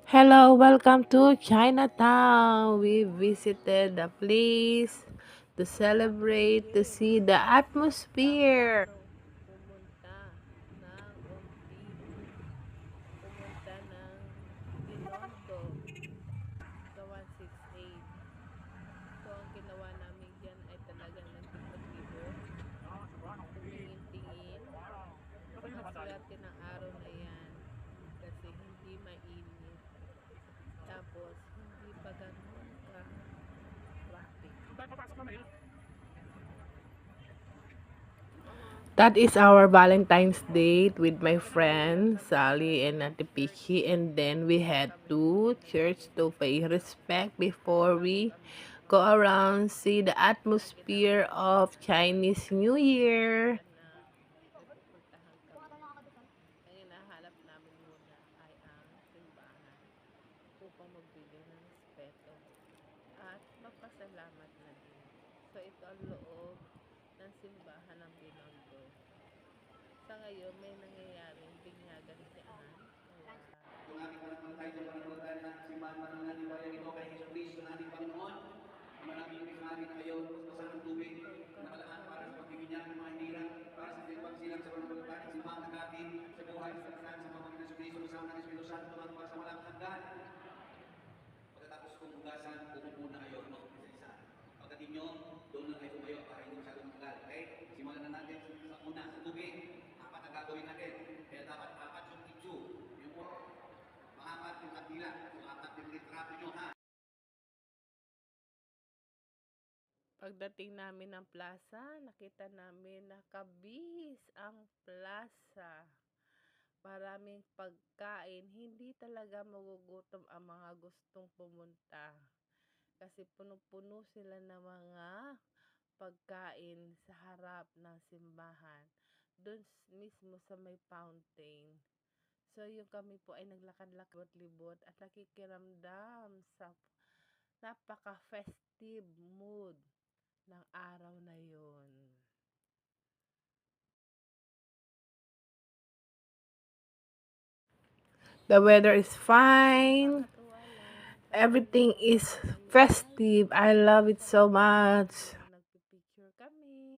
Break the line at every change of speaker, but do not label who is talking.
Hello, welcome to Chinatown. We visited the place to celebrate, to see the atmosphere. Pumunta ng Ontiveros, pumunta ng Binondo sa 168. So, ang ginawa namin dyan ay talagang nagtipon-tipon, tumingin-tingin. Maswerte ng araw na yan kasi hindi mainit. Tapos, hindi pa ganun ka traffic. That is our Valentine's date with my friends Sally and Ate Pichi, and then we head to church to pay respect before we go around see the atmosphere of Chinese New Year. Ang hinahanap namin muna ay ang simbahan upang magbigay ng respeto at magpasalamat na din. So ito ang loob ng simbahan ng Binondo. Sa ngayon, may nangyayaring binyagan dyan. Yung ating panampalataya sa pananampalataya na simbahan Manangan ni Bayan ito kay Hesus Cristo na ating Panginoon. Maraming pinari na kayo, basahan ng tubig, nakalaan para sa pagbibigyan ng mga hirap, para sa pagsilang sa pananampalataya ng simbahan natin, sa buhay sa kasalanan sa pamamagitan ng Kristo, kasama ng Espiritu Santo, magpasa walang hanggan. Pagkatapos kong hugasan, umupo na kayo, no? Isa-isa. Pagdating nyo, doon na kayo tumayo para hindi masyadong matagal. Okay? Simulan na natin sa una, sa tubig. Apat ang gagawin natin. Kaya dapat apat yung tissue. Yung maapat yung kandila. Yung apat yung litrato nyo, ha? Pagdating namin ng plaza, nakita namin nakabihis ang plaza. Maraming pagkain, hindi talaga magugutom ang mga gustong pumunta. Kasi punong-puno sila ng mga pagkain sa harap ng simbahan. Doon mismo sa may fountain. So yung kami po ay naglakad-lakad libot at nakikiramdam sa napaka-festive mood ng araw na yun. The weather is fine. Everything is festive. I love it so much.